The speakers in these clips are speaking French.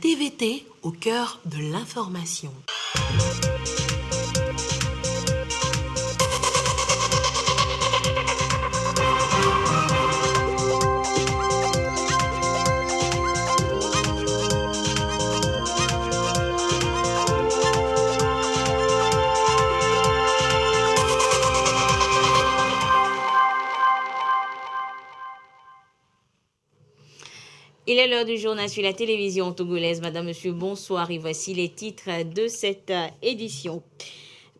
TVT au cœur de l'information. Il est l'heure du journal sur la télévision togolaise. Madame, Monsieur, bonsoir et voici les titres de cette édition.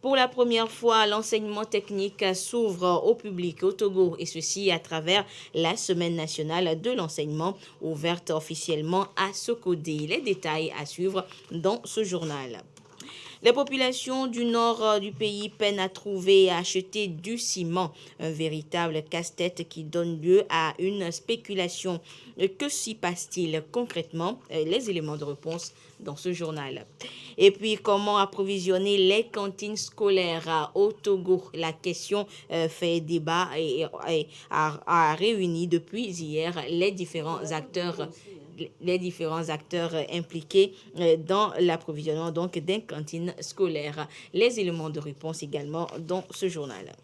Pour la première fois, l'enseignement technique s'ouvre au public au Togo et ceci à travers la Semaine nationale de l'enseignement ouverte officiellement à Sokodé. Les détails à suivre dans ce journal. Les populations du nord du pays peinent à trouver et à acheter du ciment, un véritable casse-tête qui donne lieu à une spéculation. Que s'y passe-t-il concrètement? Les éléments de réponse dans ce journal. Et puis, comment approvisionner les cantines scolaires au Togo? La question fait débat et a réuni depuis hier les différents acteurs impliqués dans l'approvisionnement donc des cantines scolaires. Les éléments de réponse également dans ce journal.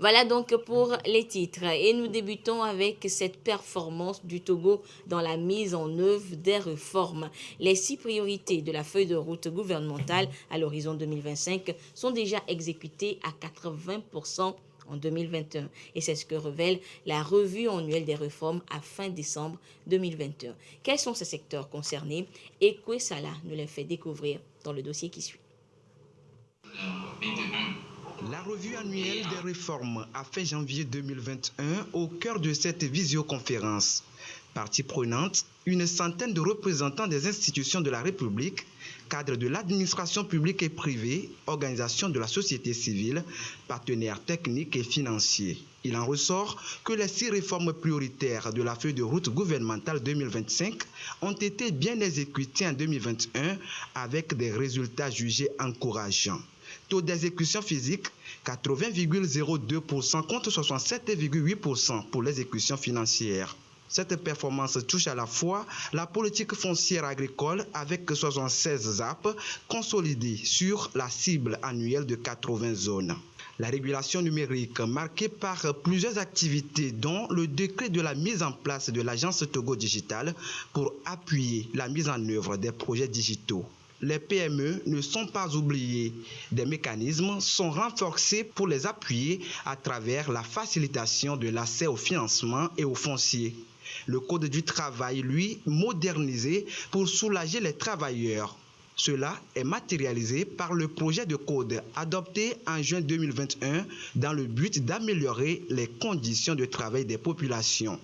Voilà donc pour les titres et nous débutons avec cette performance du Togo dans la mise en œuvre des réformes. Les 6 priorités de la feuille de route gouvernementale à l'horizon 2025 sont déjà exécutées à 80% en 2021. Et c'est ce que révèle la revue annuelle des réformes à fin décembre 2021. Quels sont ces secteurs concernés? Et Kwesala nous les fait découvrir dans le dossier qui suit. La revue annuelle des réformes à fin janvier 2021 au cœur de cette visioconférence. Partie prenante, une centaine de représentants des institutions de la République, cadres de l'administration publique et privée, organisations de la société civile, partenaires techniques et financiers. Il en ressort que les 6 réformes prioritaires de la feuille de route gouvernementale 2025 ont été bien exécutées en 2021 avec des résultats jugés encourageants. Taux d'exécution physique, 80,02% contre 67,8% pour l'exécution financière. Cette performance touche à la fois la politique foncière agricole avec 76 ZAP consolidées sur la cible annuelle de 80 zones. La régulation numérique marquée par plusieurs activités dont le décret de la mise en place de l'agence Togo Digital pour appuyer la mise en œuvre des projets digitaux. Les PME ne sont pas oubliées. Des mécanismes sont renforcés pour les appuyer à travers la facilitation de l'accès au financement et au foncier. Le Code du travail, lui, modernisé pour soulager les travailleurs. Cela est matérialisé par le projet de code adopté en juin 2021 dans le but d'améliorer les conditions de travail des populations.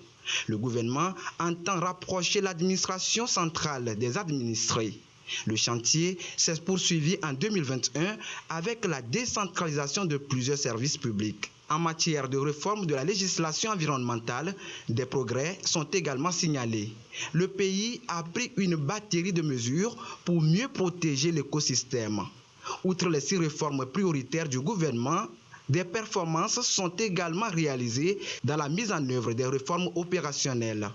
Le gouvernement entend rapprocher l'administration centrale des administrés. Le chantier s'est poursuivi en 2021 avec la décentralisation de plusieurs services publics. En matière de réforme de la législation environnementale, des progrès sont également signalés. Le pays a pris une batterie de mesures pour mieux protéger l'écosystème. Outre les 6 réformes prioritaires du gouvernement, des performances sont également réalisées dans la mise en œuvre des réformes opérationnelles.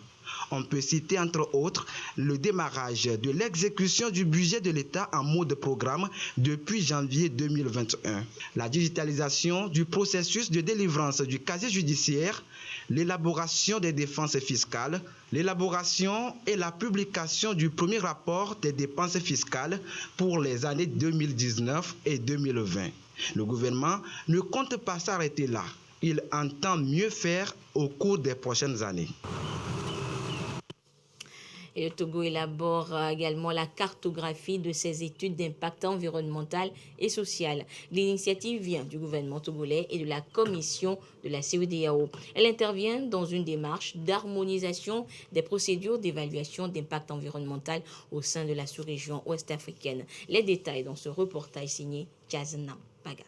On peut citer entre autres le démarrage de l'exécution du budget de l'État en mode programme depuis janvier 2021, la digitalisation du processus de délivrance du casier judiciaire, l'élaboration des défenses fiscales, l'élaboration et la publication du premier rapport des dépenses fiscales pour les années 2019 et 2020. Le gouvernement ne compte pas s'arrêter là. Il entend mieux faire au cours des prochaines années. Et le Togo élabore également la cartographie de ses études d'impact environnemental et social. L'initiative vient du gouvernement togolais et de la commission de la CEDEAO. Elle intervient dans une démarche d'harmonisation des procédures d'évaluation d'impact environnemental au sein de la sous-région ouest-africaine. Les détails dans ce reportage signé Jazna Baga.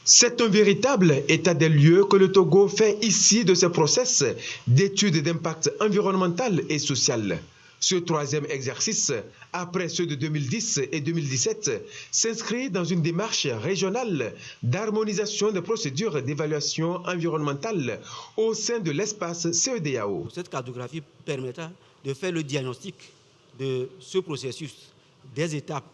C'est un véritable état des lieux que le Togo fait ici de ce process d'études d'impact environnemental et social. Ce troisième exercice, après ceux de 2010 et 2017, s'inscrit dans une démarche régionale d'harmonisation des procédures d'évaluation environnementale au sein de l'espace CEDEAO. Cette cartographie permettra de faire le diagnostic de ce processus, des étapes,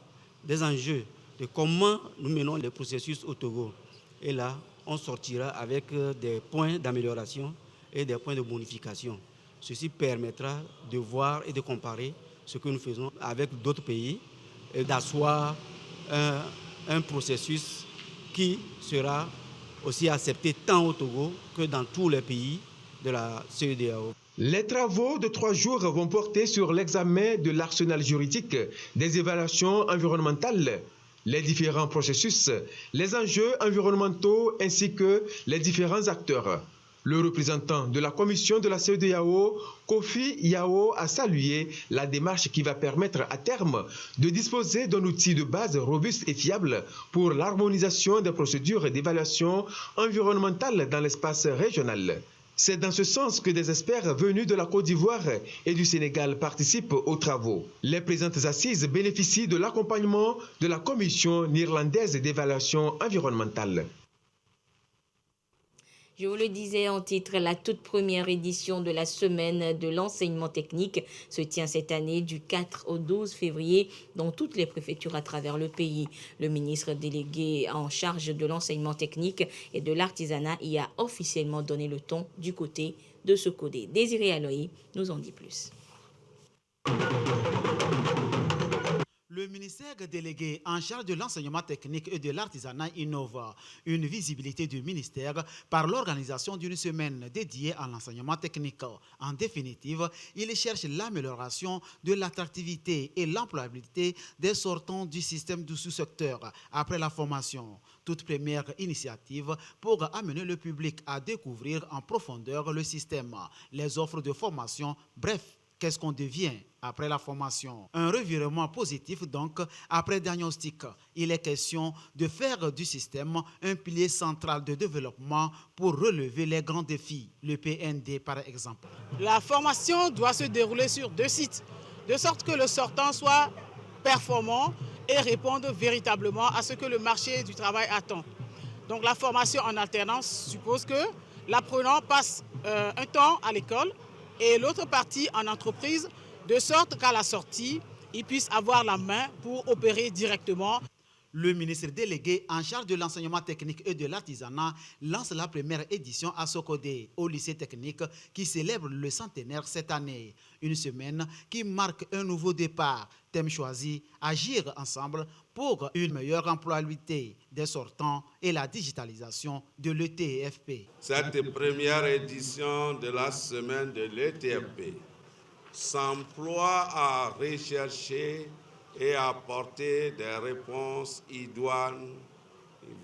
des enjeux, de comment nous menons les processus au Togo. Et là, on sortira avec des points d'amélioration et des points de bonification. Ceci permettra de voir et de comparer ce que nous faisons avec d'autres pays et d'asseoir un processus qui sera aussi accepté tant au Togo que dans tous les pays de la CEDEAO. Les travaux de 3 jours vont porter sur l'examen de l'arsenal juridique des évaluations environnementales, les différents processus, les enjeux environnementaux ainsi que les différents acteurs. Le représentant de la commission de la CEDEAO, Kofi Yao, a salué la démarche qui va permettre à terme de disposer d'un outil de base robuste et fiable pour l'harmonisation des procédures d'évaluation environnementale dans l'espace régional. C'est dans ce sens que des experts venus de la Côte d'Ivoire et du Sénégal participent aux travaux. Les présentes assises bénéficient de l'accompagnement de la Commission néerlandaise d'évaluation environnementale. Je vous le disais en titre, la toute première édition de la semaine de l'enseignement technique se tient cette année du 4 au 12 février dans toutes les préfectures à travers le pays. Le ministre délégué en charge de l'enseignement technique et de l'artisanat y a officiellement donné le ton du côté de ce codé. Désiré Aloï nous en dit plus. Le ministère délégué en charge de l'enseignement technique et de l'artisanat innove une visibilité du ministère par l'organisation d'une semaine dédiée à l'enseignement technique. En définitive, il cherche l'amélioration de l'attractivité et l'employabilité des sortants du système du sous-secteur après la formation. Toute première initiative pour amener le public à découvrir en profondeur le système, les offres de formation, bref, qu'est-ce qu'on devient après la formation? Un revirement positif donc après diagnostic. Il est question de faire du système un pilier central de développement pour relever les grands défis, le PND par exemple. La formation doit se dérouler sur 2 sites, de sorte que le sortant soit performant et réponde véritablement à ce que le marché du travail attend. Donc la formation en alternance suppose que l'apprenant passe un temps à l'école et l'autre partie en entreprise, de sorte qu'à la sortie, il puisse avoir la main pour opérer directement. Le ministre délégué en charge de l'enseignement technique et de l'artisanat lance la première édition à Sokodé, au lycée technique, qui célèbre le centenaire cette année. Une semaine qui marque un nouveau départ. Thème choisi, agir ensemble pour une meilleure employabilité des sortants et la digitalisation de l'ETFP. Cette première édition de la semaine de l'ETFP s'emploie à rechercher et à apporter des réponses idoines,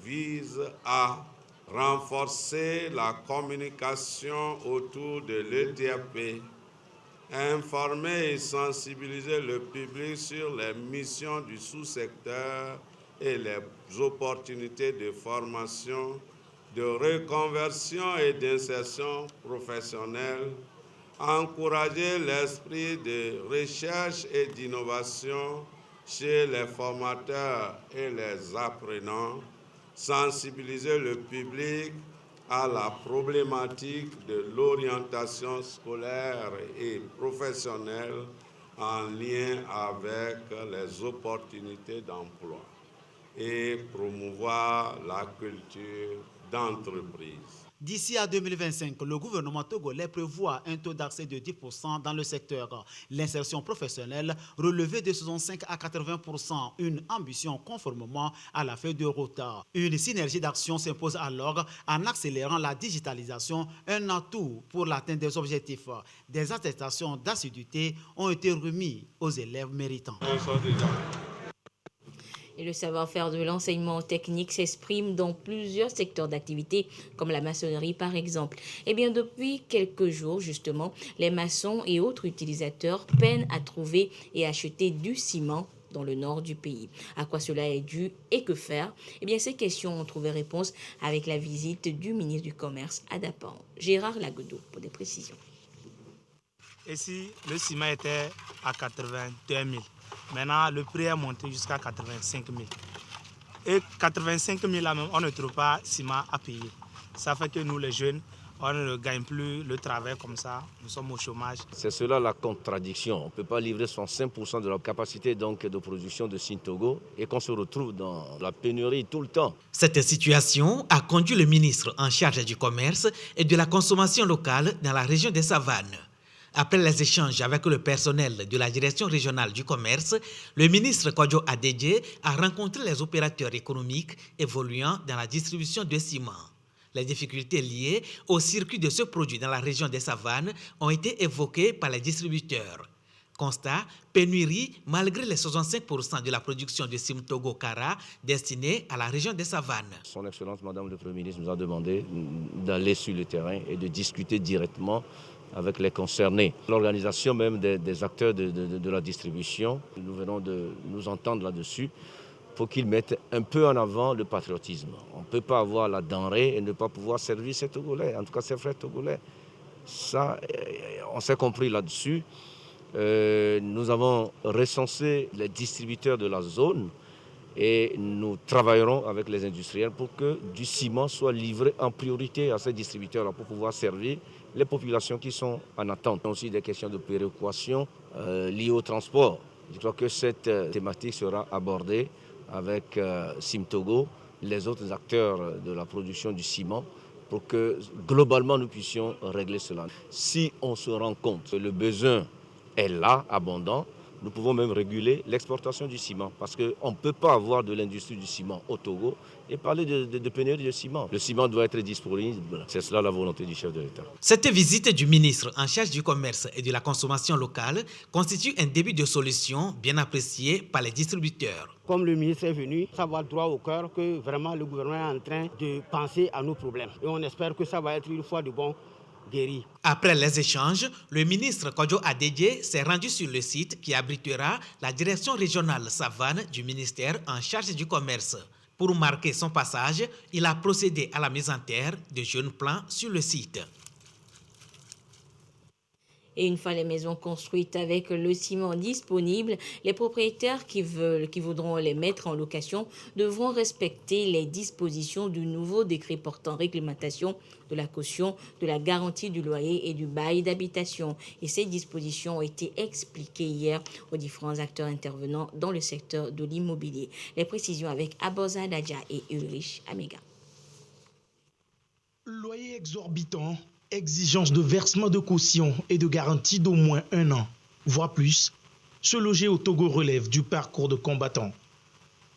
vise à renforcer la communication autour de l'ETFP, informer et sensibiliser le public sur les missions du sous-secteur et les opportunités de formation, de reconversion et d'insertion professionnelle, encourager l'esprit de recherche et d'innovation chez les formateurs et les apprenants, sensibiliser le public à la problématique de l'orientation scolaire et professionnelle en lien avec les opportunités d'emploi et promouvoir la culture d'entreprise. D'ici à 2025, le gouvernement togolais prévoit un taux d'accès de 10% dans le secteur. L'insertion professionnelle relevée de 65 à 80%, une ambition conformément à la feuille de route. Une synergie d'action s'impose alors en accélérant la digitalisation, un atout pour l'atteinte des objectifs. Des attestations d'assiduité ont été remises aux élèves méritants. Et le savoir-faire de l'enseignement technique s'exprime dans plusieurs secteurs d'activité, comme la maçonnerie par exemple. Eh bien, depuis quelques jours, justement, les maçons et autres utilisateurs peinent à trouver et acheter du ciment dans le nord du pays. À quoi cela est dû et que faire? Eh bien, ces questions ont trouvé réponse avec la visite du ministre du Commerce à Dapan, Gérard Lagodou, pour des précisions. Et si le ciment était à 81 000. Maintenant, le prix est monté jusqu'à 85 000. Et 85 000 là même, on ne trouve pas ciment à payer. Ça fait que nous, les jeunes, on ne gagne plus le travail comme ça. Nous sommes au chômage. C'est cela la contradiction. On ne peut pas livrer 65% de la capacité donc, de production de Sintogo et qu'on se retrouve dans la pénurie tout le temps. Cette situation a conduit le ministre en charge du commerce et de la consommation locale dans la région des Savanes. Après les échanges avec le personnel de la direction régionale du commerce, le ministre Kodjo Adedje a rencontré les opérateurs économiques évoluant dans la distribution de ciment. Les difficultés liées au circuit de ce produit dans la région des Savanes ont été évoquées par les distributeurs. Constat, pénurie malgré les 65% de la production de Simtogo Kara destinée à la région des Savanes. Son Excellence Madame le Premier ministre nous a demandé d'aller sur le terrain et de discuter directement avec les concernés. L'organisation même des acteurs de la distribution, nous venons de nous entendre là-dessus pour qu'ils mettent un peu en avant le patriotisme. On ne peut pas avoir la denrée et ne pas pouvoir servir ces Togolais, en tout cas ces frères Togolais. Ça, on s'est compris là-dessus. Nous avons recensé les distributeurs de la zone et nous travaillerons avec les industriels pour que du ciment soit livré en priorité à ces distributeurs-là pour pouvoir servir les populations qui sont en attente. Il y a aussi des questions de péréquation liées au transport. Je crois que cette thématique sera abordée avec Simtogo, les autres acteurs de la production du ciment, pour que globalement nous puissions régler cela. Si on se rend compte que le besoin est là, abondant, nous pouvons même réguler l'exportation du ciment parce qu'on ne peut pas avoir de l'industrie du ciment au Togo et parler de pénurie de ciment. Le ciment doit être disponible, c'est cela la volonté du chef de l'État. Cette visite du ministre en charge du commerce et de la consommation locale constitue un début de solution bien apprécié par les distributeurs. Comme le ministre est venu, ça va droit au cœur que vraiment le gouvernement est en train de penser à nos problèmes. Et on espère que ça va être une fois de bon guéri. Après les échanges, le ministre Kodjo Adedje s'est rendu sur le site qui abritera la direction régionale Savane du ministère en charge du commerce. Pour marquer son passage, il a procédé à la mise en terre de jeunes plants sur le site. Et une fois les maisons construites avec le ciment disponible, les propriétaires qui voudront les mettre en location devront respecter les dispositions du nouveau décret portant réglementation de la caution, de la garantie du loyer et du bail d'habitation. Et ces dispositions ont été expliquées hier aux différents acteurs intervenants dans le secteur de l'immobilier. Les précisions avec Aboza Dadja et Ulrich Amega. Loyer exorbitant, exigence de versement de caution et de garantie d'au moins 1 an, voire plus. Se loger au Togo relève du parcours de combattant.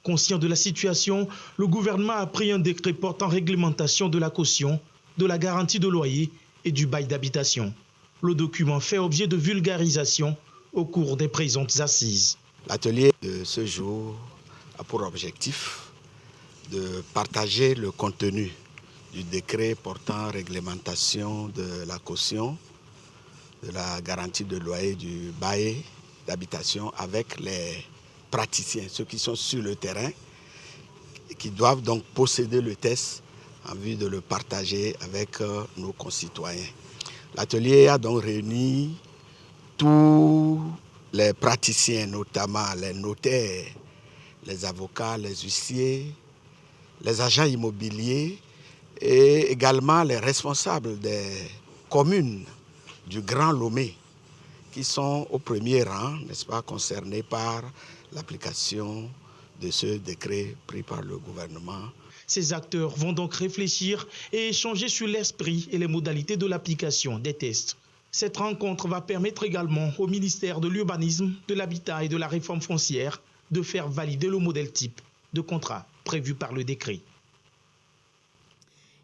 Conscient de la situation, le gouvernement a pris un décret portant réglementation de la caution, de la garantie de loyer et du bail d'habitation. Le document fait objet de vulgarisation au cours des présentes assises. L'atelier de ce jour a pour objectif de partager le contenu du décret portant réglementation de la caution, de la garantie de loyer, du bail d'habitation avec les praticiens, ceux qui sont sur le terrain, et qui doivent donc posséder le test en vue de le partager avec nos concitoyens. L'atelier a donc réuni tous les praticiens, notamment les notaires, les avocats, les huissiers, les agents immobiliers, et également les responsables des communes du Grand Lomé qui sont au premier rang, n'est-ce pas, concernés par l'application de ce décret pris par le gouvernement. Ces acteurs vont donc réfléchir et échanger sur l'esprit et les modalités de l'application des tests. Cette rencontre va permettre également au ministère de l'Urbanisme, de l'Habitat et de la Réforme foncière de faire valider le modèle type de contrat prévu par le décret.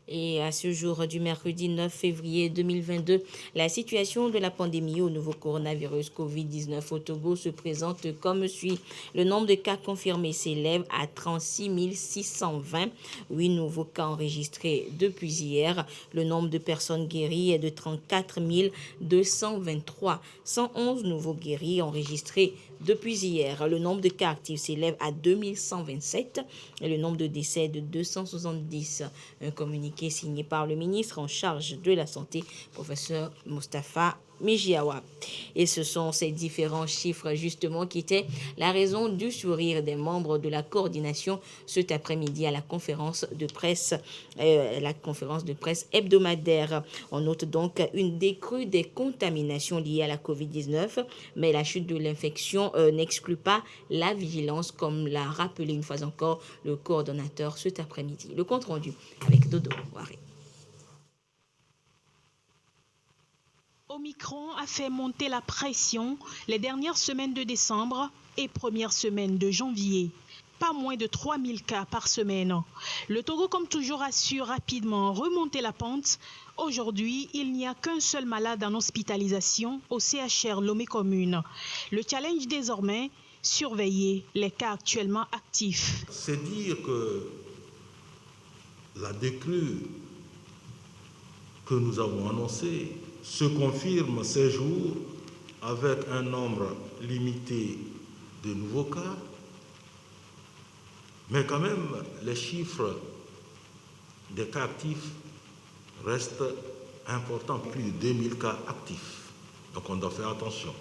Et à ce jour du mercredi 9 février 2022, la situation de la pandémie au nouveau coronavirus Covid-19 au Togo se présente comme suit. Le nombre de cas confirmés s'élève à 36 620. 8 nouveaux cas enregistrés depuis hier. Le nombre de personnes guéries est de 34 223. 111 nouveaux guéris enregistrés Depuis hier, le nombre de cas actifs s'élève à 2127 et le nombre de décès de 270. Un communiqué signé par le ministre en charge de la Santé, professeur Moustapha Mijiawa. Et ce sont ces différents chiffres justement qui étaient la raison du sourire des membres de la coordination cet après-midi à la conférence de presse hebdomadaire. On note donc une décrue des contaminations liées à la Covid-19, mais la chute de l'infection n'exclut pas la vigilance, comme l'a rappelé une fois encore le coordonnateur cet après-midi. Le compte rendu avec Dodo Waré. Omicron a fait monter la pression les dernières semaines de décembre et première semaine de janvier. Pas moins de 3000 cas par semaine. Le Togo, comme toujours, a su rapidement remonter la pente. Aujourd'hui, il n'y a qu'un seul malade en hospitalisation au CHR Lomé Commune. Le challenge désormais, surveiller les cas actuellement actifs. C'est dire que la décrue que nous avons annoncée se confirme ces jours avec un nombre limité de nouveaux cas, mais quand même les chiffres des cas actifs restent importants, plus de 2000 cas actifs. Donc on doit faire attention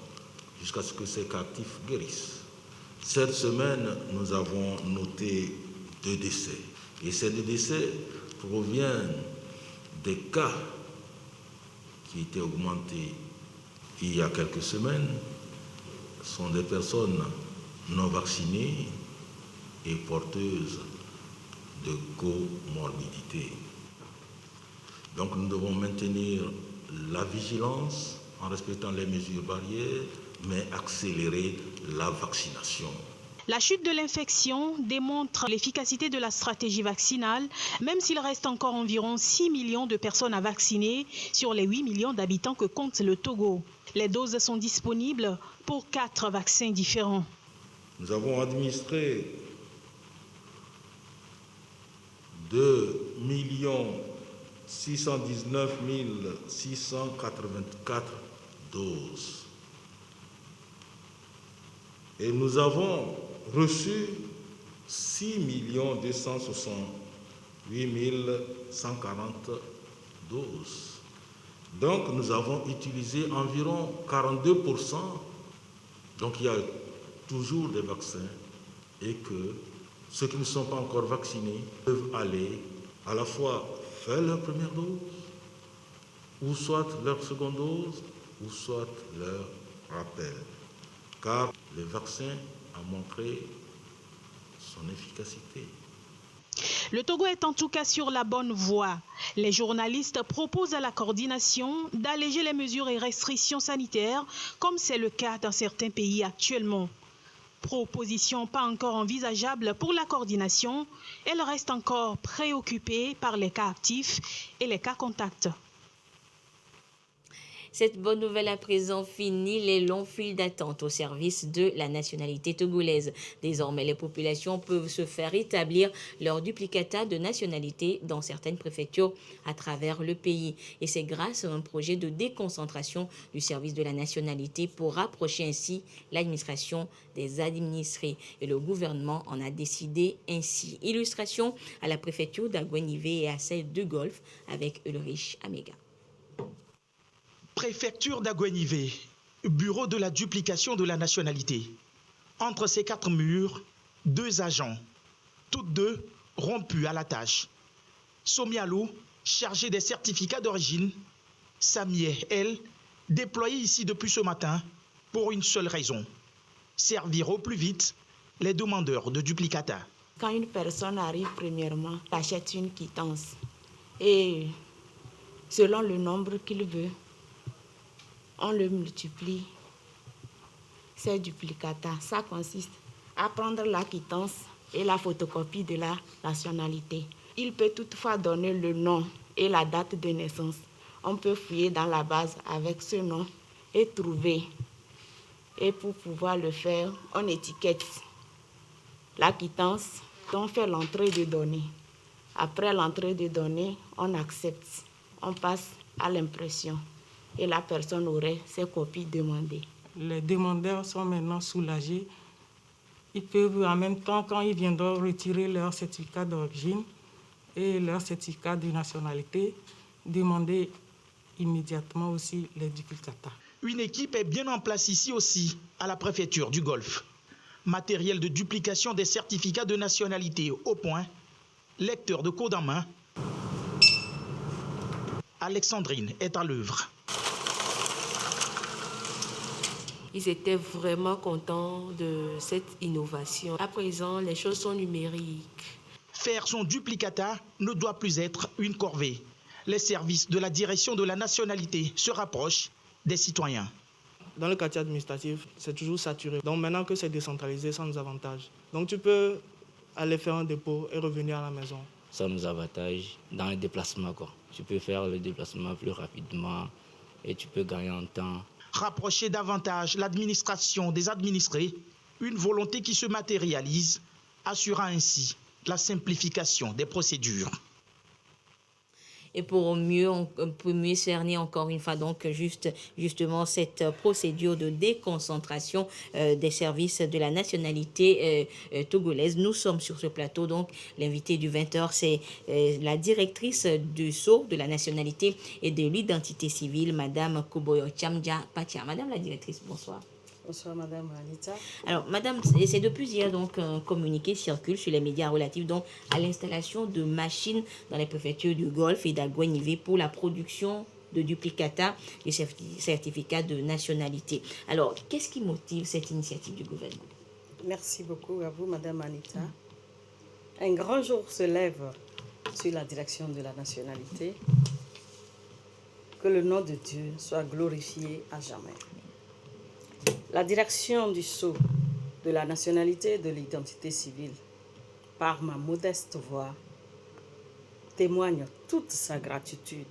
jusqu'à ce que ces cas actifs guérissent. Cette semaine, nous avons noté 2 décès. Et ces 2 décès proviennent des cas qui étaient augmentés il y a quelques semaines. Ce sont des personnes non vaccinées et porteuses de comorbidité. Donc nous devons maintenir la vigilance en respectant les mesures barrières, mais accélérer la vaccination. La chute de l'infection démontre l'efficacité de la stratégie vaccinale, même s'il reste encore environ 6 millions de personnes à vacciner sur les 8 millions d'habitants que compte le Togo. Les doses sont disponibles pour 4 vaccins différents. Nous avons administré 2 619 684 doses. Et nous avons reçu 6 268 140 doses. Donc nous avons utilisé environ 42%. Donc il y a toujours des vaccins et que ceux qui ne sont pas encore vaccinés peuvent aller à la fois faire leur première dose, ou soit leur seconde dose, ou soit leur rappel. Car le vaccin a montré son efficacité. Le Togo est en tout cas sur la bonne voie. Les journalistes proposent à la coordination d'alléger les mesures et restrictions sanitaires, comme c'est le cas dans certains pays actuellement. Proposition pas encore envisageable pour la coordination, elle reste encore préoccupée par les cas actifs et les cas contacts. Cette bonne nouvelle à présent finit les longs files d'attente au service de la nationalité togolaise. Désormais, les populations peuvent se faire établir leur duplicata de nationalité dans certaines préfectures à travers le pays. Et c'est grâce à un projet de déconcentration du service de la nationalité pour rapprocher ainsi l'administration des administrés. Et le gouvernement en a décidé ainsi. Illustration à la préfecture d'Aguenivé et à celle de Golfe avec Ulrich Amega. Préfecture d'Aguenivé, bureau de la duplication de la nationalité. Entre ces 4 murs, 2 agents, toutes 2 rompus à la tâche. Somialou, chargé des certificats d'origine. Samier, elle, déployée ici depuis ce matin pour une seule raison. Servir au plus vite les demandeurs de duplicata. Quand une personne arrive premièrement, il achète une quittance. Et selon le nombre qu'il veut, on le multiplie. C'est duplicata. Ça consiste à prendre la quittance et la photocopie de la nationalité. Il peut toutefois donner le nom et la date de naissance. On peut fouiller dans la base avec ce nom et trouver. Et pour pouvoir le faire, on étiquette la quittance, on fait l'entrée de données. Après l'entrée de données, on accepte. On passe à l'impression. Et la personne aurait ses copies demandées. les demandeurs sont maintenant soulagés. Ils peuvent en même temps, quand ils viendront retirer leur certificat d'origine et leur certificat de nationalité, demander immédiatement aussi les duplicata. Une équipe est bien en place ici aussi, à la préfecture du Golfe. Matériel de duplication des certificats de nationalité au point, lecteur de code en main. Alexandrine est à l'œuvre. Ils étaient vraiment contents de cette innovation. À présent, les choses sont numériques. Faire son duplicata ne doit plus être une corvée. Les services de la direction de la nationalité se rapprochent des citoyens. Dans le quartier administratif, c'est toujours saturé. Donc maintenant que c'est décentralisé, ça nous avantage. Donc tu peux aller faire un dépôt et revenir à la maison. Ça nous avantage dans les déplacements, quoi. Tu peux faire le déplacement plus rapidement et tu peux gagner en temps. Rapprocher davantage l'administration des administrés, une volonté qui se matérialise, assurant ainsi la simplification des procédures. Et pour mieux cerner encore une fois donc justement cette procédure de déconcentration des services de la nationalité togolaise. Nous sommes sur ce plateau, donc l'invité du 20h, c'est la directrice du Sceau de la nationalité et de l'identité civile, Madame Koboyo Chamja Patia. Madame la directrice, bonsoir. Bonsoir Madame Anita. Alors Madame, c'est depuis hier donc un communiqué circule sur les médias relatifs donc à l'installation de machines dans les préfectures du Golfe et d'Aguanivé pour la production de duplicata du certificat de nationalité. Alors qu'est-ce qui motive cette initiative du gouvernement? Merci beaucoup à vous Madame Anita. Un grand jour se lève sur la direction de la nationalité. Que le nom de Dieu soit glorifié à jamais. La direction du Sceau de la nationalité et de l'identité civile, par ma modeste voix, témoigne toute sa gratitude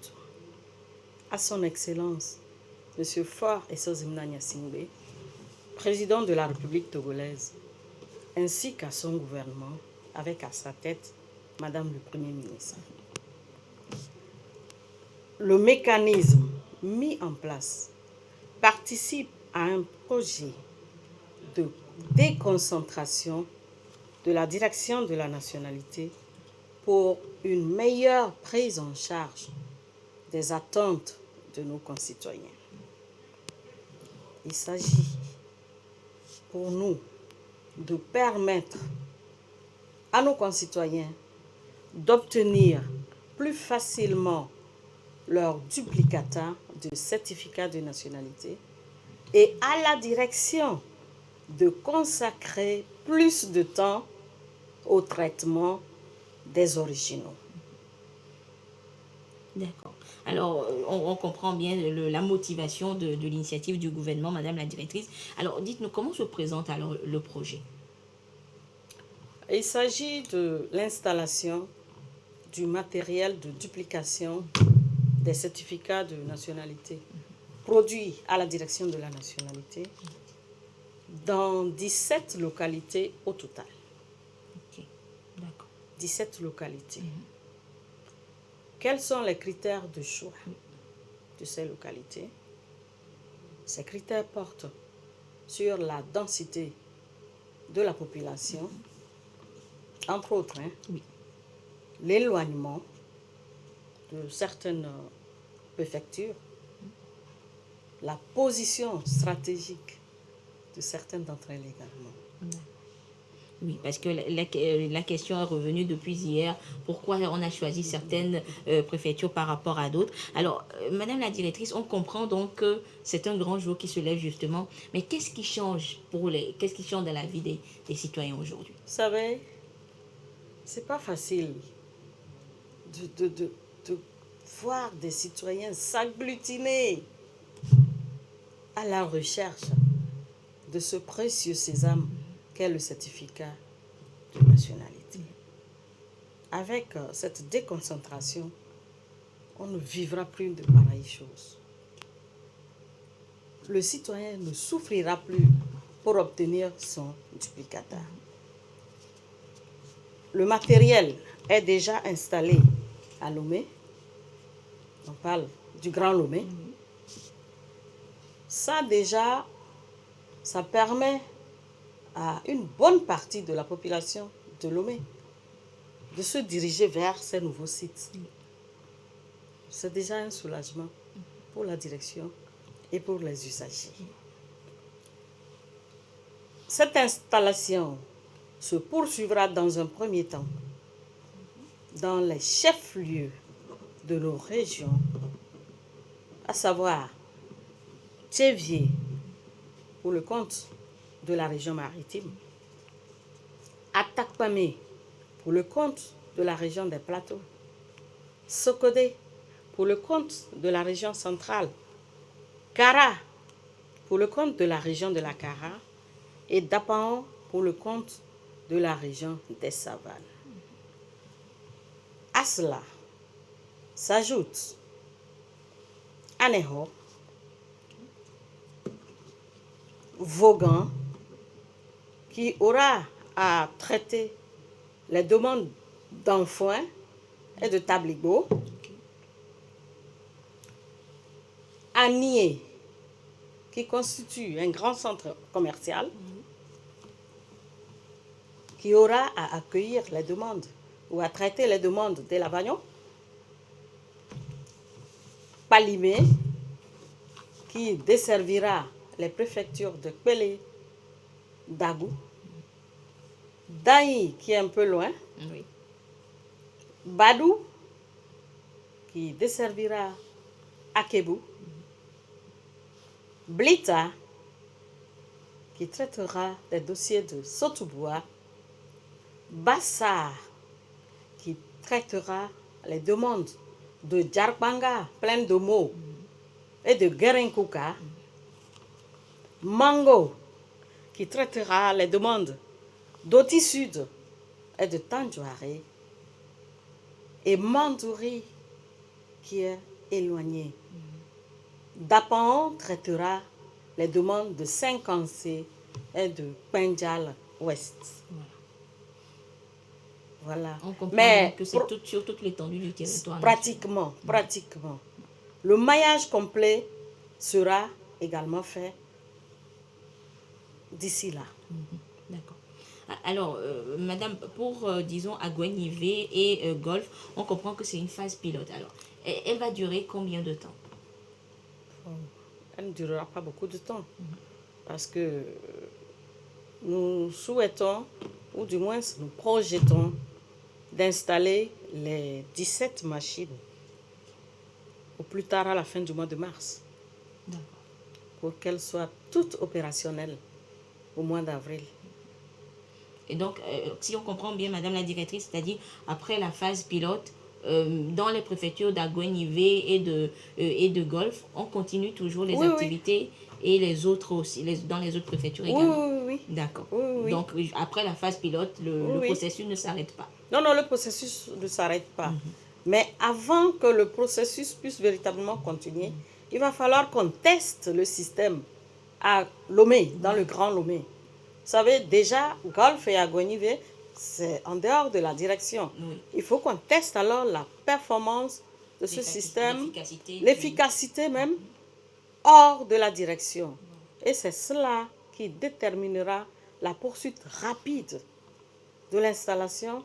à son Excellence, M. Faure Essozimna Gnassingbé, président de la République togolaise, ainsi qu'à son gouvernement, avec à sa tête Madame le Premier ministre. Le mécanisme mis en place participe à un projet de déconcentration de la direction de la nationalité pour une meilleure prise en charge des attentes de nos concitoyens. Il s'agit pour nous de permettre à nos concitoyens d'obtenir plus facilement leur duplicata de certificat de nationalité et à la direction de consacrer plus de temps au traitement des originaux. D'accord. Alors, on comprend bien la motivation de l'initiative du gouvernement, Madame la directrice. Alors, dites-nous, comment se présente alors le projet? Il s'agit de l'installation du matériel de duplication des certificats de nationalité produits à la direction de la nationalité dans 17 localités au total. Ok, d'accord. 17 localités. Quels sont les critères de choix de ces localités? Ces critères portent sur la densité de la population, entre autres, l'éloignement de certaines préfectures, la position stratégique de certaines d'entre elles également. Oui, parce que la question est revenue depuis hier. Pourquoi on a choisi certaines préfectures par rapport à d'autres? Alors, Madame la directrice, on comprend donc que c'est un grand jour qui se lève justement. Mais qu'est-ce qui change qu'est-ce qui change dans la vie des citoyens aujourd'hui? Vous savez, c'est pas facile de voir des citoyens s'agglutiner à la recherche de ce précieux sésame qu'est le certificat de nationalité. Avec cette déconcentration, on ne vivra plus de pareilles choses. Le citoyen ne souffrira plus pour obtenir son duplicata. Le matériel est déjà installé à Lomé. On parle du Grand Lomé. Ça déjà, ça permet à une bonne partie de la population de Lomé de se diriger vers ces nouveaux sites. C'est déjà un soulagement pour la direction et pour les usagers. Cette installation se poursuivra dans un premier temps dans les chefs-lieux de nos régions, à savoir Tchévier pour le compte de la région maritime, Atakpamé pour le compte de la région des plateaux, Sokodé pour le compte de la région centrale, Kara pour le compte de la région de la Kara et Dapaon pour le compte de la région des Savanes. À cela s'ajoute Aného, Vaughan, qui aura à traiter les demandes d'enfoin et de tabligo, Anié, qui constitue un grand centre commercial, qui aura à accueillir les demandes ou à traiter les demandes de Lavagnon, Palimé, qui desservira les préfectures de Pelé, d'Agou, Daï, qui est un peu loin, Oui. Badou, qui desservira Akebou, Blita, qui traitera des dossiers de Sotouboua, Bassar, qui traitera les demandes de Djarbanga, plein de mots, et de Guerinkouka, Mango, qui traitera les demandes d'Oti Sud et de Tanjouaré, et Mandouri, qui est éloigné. Dapan traitera les demandes de Saint-Cancé et de Pendjal Ouest. Voilà. On comprend Mais que c'est sur toute l'étendue du territoire. Pratiquement. Le maillage complet sera également fait d'ici là. D'accord. Alors, madame, pour, disons, Agouenivé et Golfe, on comprend que c'est une phase pilote. Alors, elle va durer combien de temps? Elle ne durera pas beaucoup de temps. Parce que nous souhaitons, ou du moins nous projetons, d'installer les 17 machines au plus tard à la fin du mois de mars. Pour qu'elles soient toutes opérationnelles au mois d'avril. Et donc, si on comprend bien, madame la directrice, c'est-à-dire après la phase pilote, dans les préfectures d'Agouenivé et de Golfe, on continue toujours les activités et les autres aussi, dans les autres préfectures également. Oui. D'accord. Oui. Donc, après la phase pilote, le processus ne s'arrête pas. Non, le processus ne s'arrête pas. Mais avant que le processus puisse véritablement continuer, il va falloir qu'on teste le système à Lomé, dans le Grand Lomé. Vous savez, déjà, Golfe et Agouenivé, c'est en dehors de la direction. Il faut qu'on teste alors la performance de ce système, l'efficacité même, hors de la direction. Et c'est cela qui déterminera la poursuite rapide de l'installation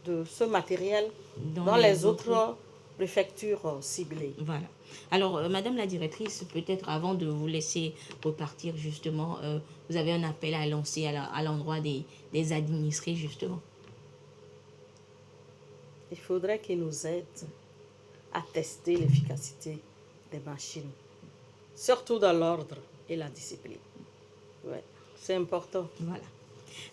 de ce matériel dans les autres préfectures ciblées. Voilà. Alors, madame la directrice, peut-être avant de vous laisser repartir, justement, vous avez un appel à lancer à l'endroit des administrés, justement. Il faudrait qu'ils nous aident à tester l'efficacité des machines, surtout dans l'ordre et la discipline. Ouais, c'est important. Voilà.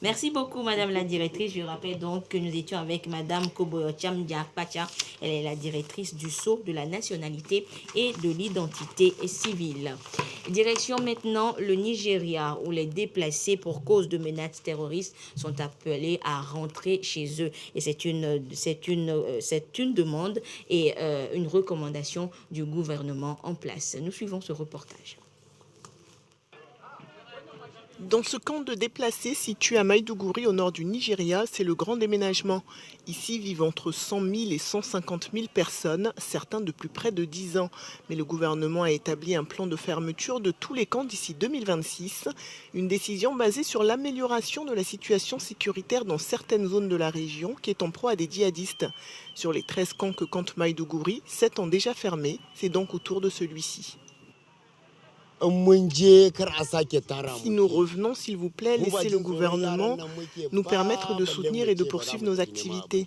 Merci beaucoup, madame la directrice. Je rappelle donc que nous étions avec madame Koboyocham Diakpacha. Elle est la directrice du Sceau de la nationalité et de l'identité civile. Direction maintenant le Nigeria, où les déplacés pour cause de menaces terroristes sont appelés à rentrer chez eux. Et c'est une demande et une recommandation du gouvernement en place. Nous suivons ce reportage. Dans ce camp de déplacés situé à Maïdougouri au nord du Nigeria, c'est le grand déménagement. Ici vivent entre 100 000 et 150 000 personnes, certains de plus près de 10 ans. Mais le gouvernement a établi un plan de fermeture de tous les camps d'ici 2026. Une décision basée sur l'amélioration de la situation sécuritaire dans certaines zones de la région qui est en proie à des djihadistes. Sur les 13 camps que compte Maïdougouri, 7 ont déjà fermé. C'est donc au tour de celui-ci. Si nous revenons, s'il vous plaît, laissez le gouvernement nous permettre de soutenir et de poursuivre nos activités.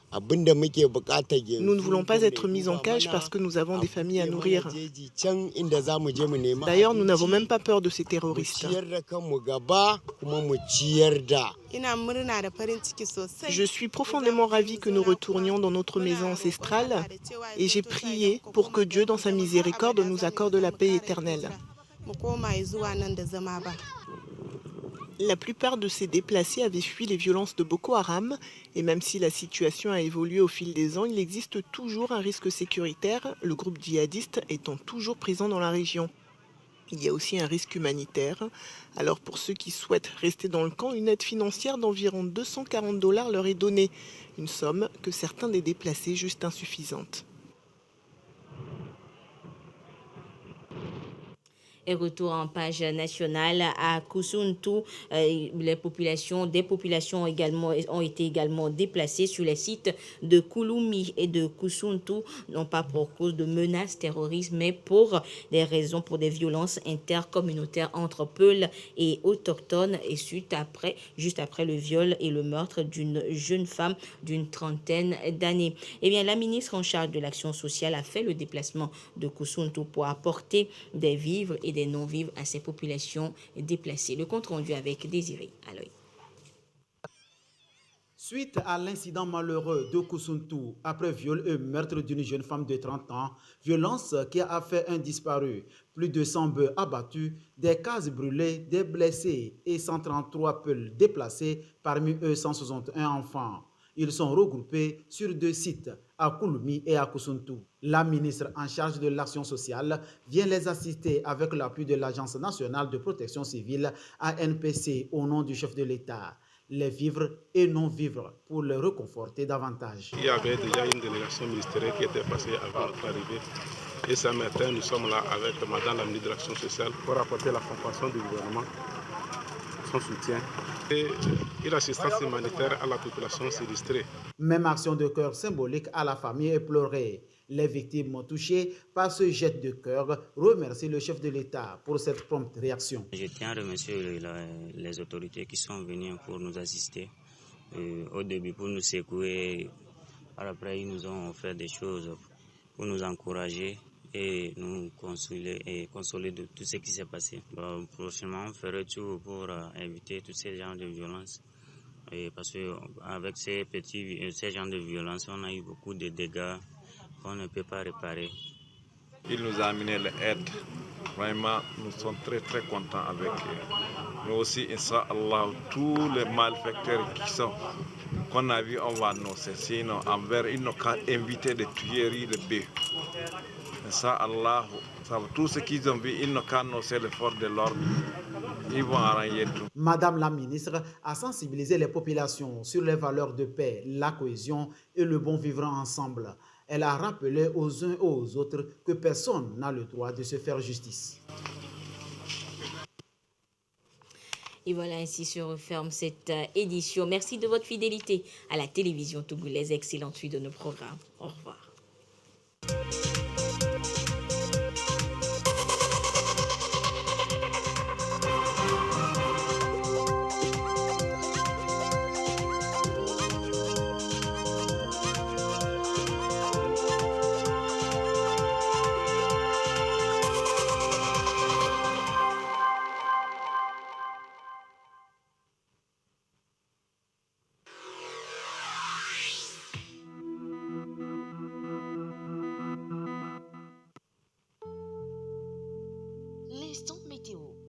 Nous ne voulons pas être mis en cage parce que nous avons des familles à nourrir. D'ailleurs, nous n'avons même pas peur de ces terroristes. Je suis profondément ravie que nous retournions dans notre maison ancestrale et j'ai prié pour que Dieu, dans sa miséricorde, nous accorde la paix éternelle. La plupart de ces déplacés avaient fui les violences de Boko Haram et même si la situation a évolué au fil des ans, il existe toujours un risque sécuritaire, le groupe djihadiste étant toujours présent dans la région. Il y a aussi un risque humanitaire. Alors pour ceux qui souhaitent rester dans le camp, une aide financière d'environ $240 leur est donnée, une somme que certains des déplacés jugent insuffisante. Et retour en page nationale à Kousountou, des populations ont été également déplacées sur les sites de Kouloumi et de Kousountou, non pas pour cause de menaces terroristes, mais pour des raisons, pour des violences intercommunautaires entre Peuls et autochtones, et juste après le viol et le meurtre d'une jeune femme d'une trentaine d'années. Eh bien, la ministre en charge de l'action sociale a fait le déplacement de Kousountou pour apporter des vivres et des non-vivres à ces populations déplacées. Le compte rendu avec Désiré Aloy. Suite à l'incident malheureux de Kousountou, après viol et meurtre d'une jeune femme de 30 ans, violence qui a fait un disparu, plus de 100 bœufs abattus, des cases brûlées, des blessés et 133 peuls déplacés, parmi eux 161 enfants. Ils sont regroupés sur 2 sites, à Kouloumi et à Kousountou. La ministre en charge de l'action sociale vient les assister avec l'appui de l'Agence nationale de protection civile ANPC au nom du chef de l'État. Les vivres et non-vivres pour les réconforter davantage. Il y avait déjà une délégation ministérielle qui était passée avant notre arrivée. Et ce matin, nous sommes là avec Madame la ministre de l'Action sociale pour apporter la compréhension du gouvernement, son soutien et l'assistance humanitaire à la population sinistrée. Même action de cœur symbolique à la famille éplorée. Les victimes touchées par ce jet de cœur remercient le chef de l'État pour cette prompte réaction. Je tiens à remercier les autorités qui sont venues pour nous assister. Au début pour nous secouer, après ils nous ont fait des choses pour nous encourager et nous consoler de tout ce qui s'est passé. Prochainement, on fera tout pour éviter tous ces genres de violences. Parce qu'avec ces genres de violences, on a eu beaucoup de dégâts qu'on ne peut pas réparer. Il nous a amené l'aide. Vraiment, nous sommes très très contents avec eux. Mais aussi, Inch'Allah, tous les malfaiteurs qu'on a vus, on va annoncer. Sinon, envers, ils n'ont qu'à inviter des tueries, les bœufs. Inch'Allah, tout ce qu'ils ont vu, ils n'ont qu'à annoncer les forces de l'ordre. Ils vont arranger tout. Madame la ministre a sensibilisé les populations sur les valeurs de paix, la cohésion et le bon vivre ensemble. Elle a rappelé aux uns et aux autres que personne n'a le droit de se faire justice. Et voilà, ainsi se referme cette édition. Merci de votre fidélité à la télévision togolaise. Excellente suite de nos programmes. Au revoir. L'instant